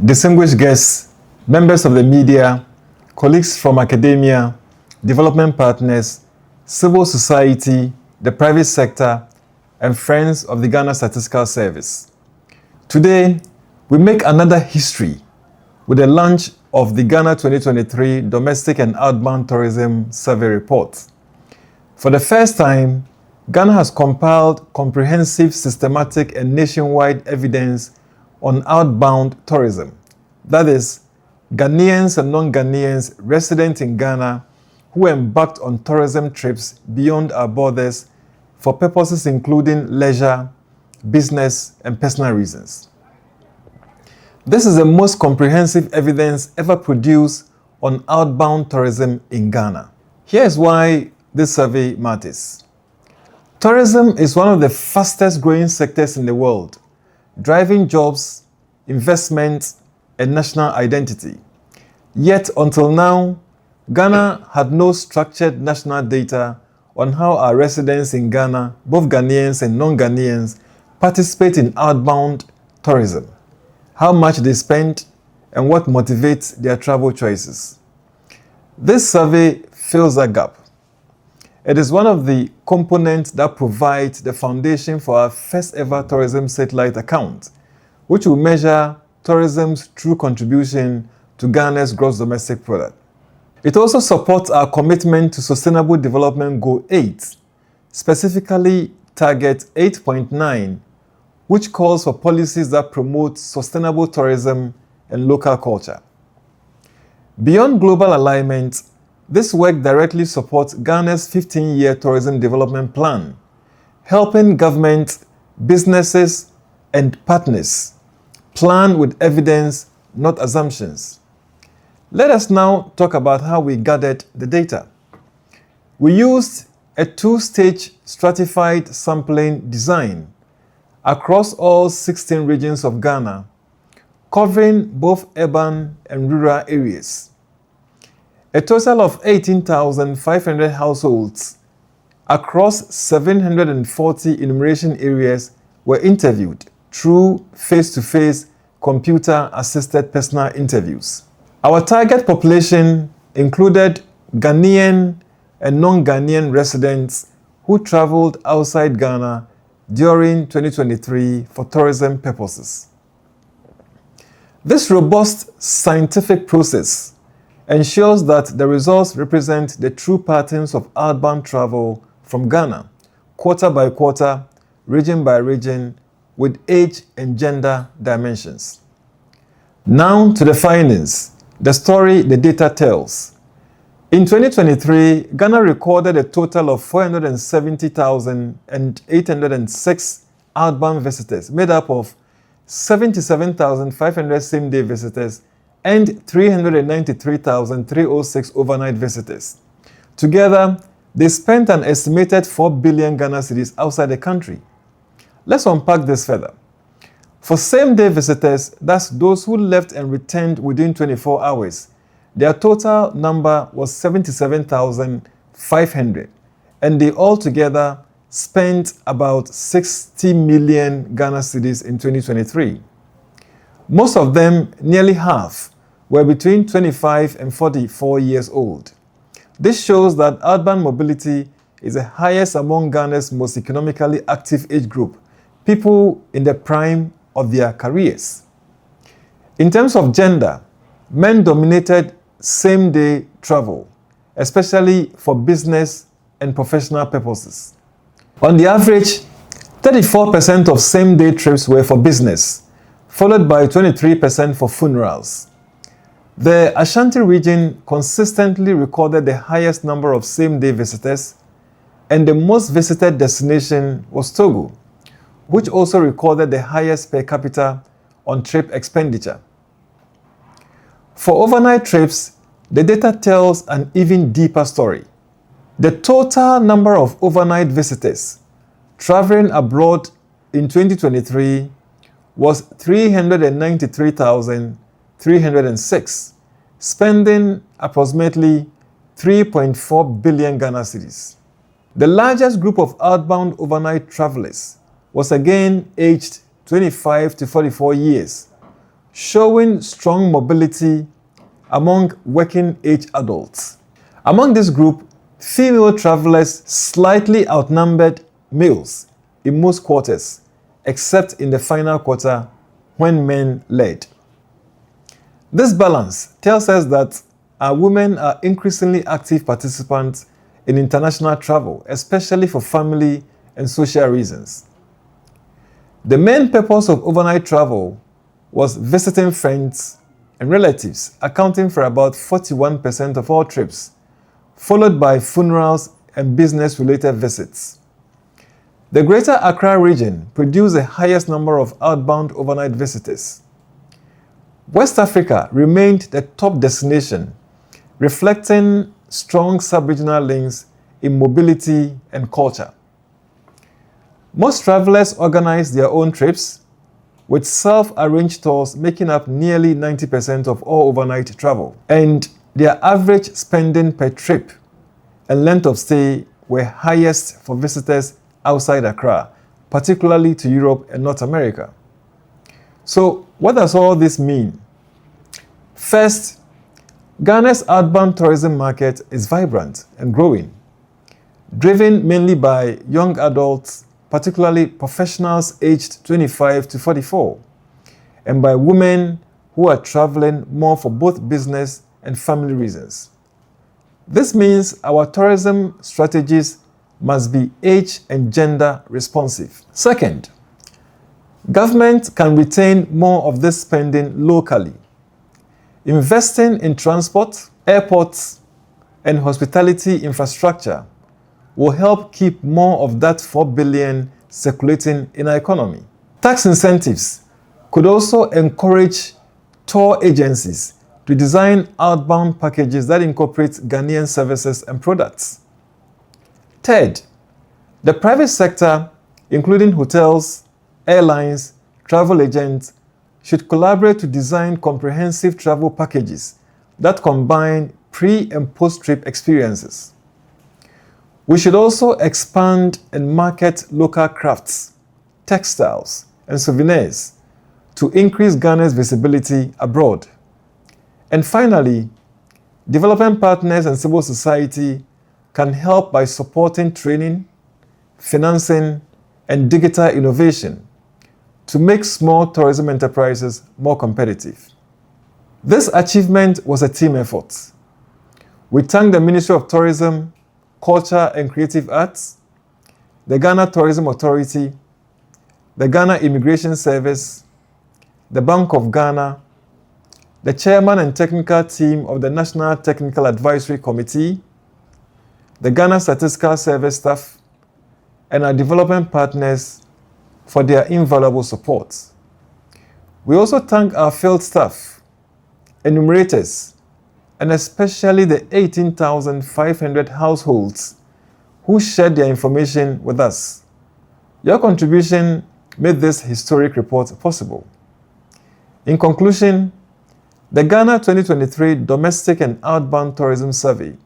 distinguished guests, members of the media, colleagues from academia, development partners, civil society, the private sector, and friends of the Ghana Statistical Service. Today, we make another history with the launch of the Ghana 2023 Domestic and Outbound Tourism Survey Report. For the first time, Ghana has compiled comprehensive, systematic, and nationwide evidence on outbound tourism. That is, Ghanaians and non-Ghanaians resident in Ghana who embarked on tourism trips beyond our borders for purposes including leisure, business, and personal reasons. This is the most comprehensive evidence ever produced on outbound tourism in Ghana. Here is why this survey matters. Tourism is one of the fastest growing sectors in the world, driving jobs, investment, and national identity. Yet, until now, Ghana had no structured national data on how our residents in Ghana, both Ghanaians and non-Ghanaians, participate in outbound tourism, how much they spend, and what motivates their travel choices. This survey fills that gap. It is one of the components that provides the foundation for our first ever tourism satellite account, which will measure tourism's true contribution to Ghana's gross domestic product. It also supports our commitment to Sustainable Development Goal 8, specifically Target 8.9, which calls for policies that promote sustainable tourism and local culture. Beyond global alignment, this work directly supports Ghana's 15-year tourism development plan, helping government, businesses, and partners plan with evidence, not assumptions. Let us now talk about how we gathered the data. We used a two-stage stratified sampling design across all 16 regions of Ghana, covering both urban and rural areas. A total of 18,500 households across 740 enumeration areas were interviewed through face-to-face computer-assisted personal interviews. Our target population included Ghanaian and non-Ghanaian residents who traveled outside Ghana during 2023 for tourism purposes. This robust scientific process ensures that the results represent the true patterns of outbound travel from Ghana, quarter by quarter, region by region, with age and gender dimensions. Now to the findings, the story the data tells. In 2023, Ghana recorded a total of 470,806 outbound visitors, made up of 77,500 same-day visitors and 393,306 overnight visitors. Together, they spent an estimated 4 billion Ghana cedis outside the country. Let's unpack this further. For same-day visitors, that's those who left and returned within 24 hours, their total number was 77,500, and they altogether spent about 60 million Ghana cedis in 2023. Most of them, nearly half, were between 25 and 44 years old. This shows that urban mobility is the highest among Ghana's most economically active age group, people in the prime of their careers. In terms of gender, men dominated same-day travel, especially for business and professional purposes. On the average, 34% of same-day trips were for business, followed by 23% for funerals. The Ashanti region consistently recorded the highest number of same-day visitors, and the most visited destination was Togo, which also recorded the highest per capita on trip expenditure. For overnight trips, the data tells an even deeper story. The total number of overnight visitors traveling abroad in 2023 was 393,306, spending approximately 3.4 billion Ghana cedis. The largest group of outbound overnight travelers was again aged 25 to 44 years, showing strong mobility among working-age adults. Among this group, female travelers slightly outnumbered males in most quarters, except in the final quarter when men led. This balance tells us that our women are increasingly active participants in international travel, especially for family and social reasons. The main purpose of overnight travel was visiting friends and relatives, accounting for about 41% of all trips, followed by funerals and business-related visits. The Greater Accra region produced the highest number of outbound overnight visitors. West Africa remained the top destination, reflecting strong sub-regional links in mobility and culture. Most travelers organize their own trips, with self-arranged tours making up nearly 90% of all overnight travel, and their average spending per trip and length of stay were highest for visitors outside Accra, particularly to Europe and North America. So, what does all this mean? First, Ghana's outbound tourism market is vibrant and growing, driven mainly by young adults, particularly professionals aged 25 to 44, and by women who are traveling more for both business and family reasons. This means our tourism strategies must be age and gender responsive. Second, government can retain more of this spending locally. Investing in transport, airports, and hospitality infrastructure will help keep more of that 4 billion circulating in our economy. Tax incentives could also encourage tour agencies to design outbound packages that incorporate Ghanaian services and products. Third, the private sector, including hotels, airlines, travel agents, should collaborate to design comprehensive travel packages that combine pre- and post-trip experiences. We should also expand and market local crafts, textiles, and souvenirs to increase Ghana's visibility abroad. And finally, development partners and civil society can help by supporting training, financing, and digital innovation to make small tourism enterprises more competitive. This achievement was a team effort. We thank the Ministry of Tourism, Culture and Creative Arts, the Ghana Tourism Authority, the Ghana Immigration Service, the Bank of Ghana, the chairman and technical team of the National Technical Advisory Committee, the Ghana Statistical Service staff, and our development partners for their invaluable support. We also thank our field staff, enumerators, and especially the 18,500 households who shared their information with us. Your contribution made this historic report possible. In conclusion, the Ghana 2023 Domestic and Outbound Tourism Survey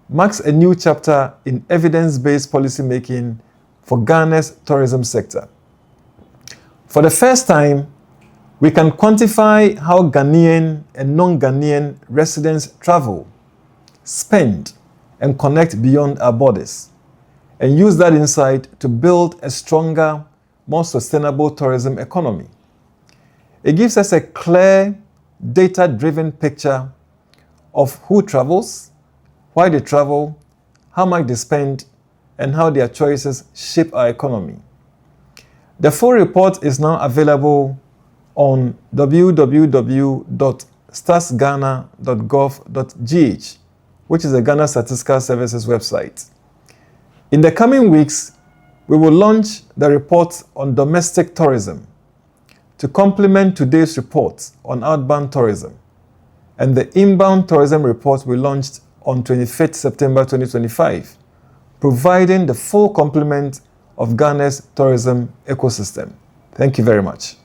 marks a new chapter in evidence-based policymaking for Ghana's tourism sector. For the first time, we can quantify how Ghanaian and non-Ghanaian residents travel, spend, and connect beyond our borders, and use that insight to build a stronger, more sustainable tourism economy. It gives us a clear, data-driven picture of who travels, why they travel, how much they spend, and how their choices shape our economy. The full report is now available on www.statsghana.gov.gh, which is the Ghana Statistical Service's website. In the coming weeks, we will launch the report on domestic tourism to complement today's report on outbound tourism, and the inbound tourism report we launched on 25th September 2025, providing the full complement of Ghana's tourism ecosystem. Thank you very much.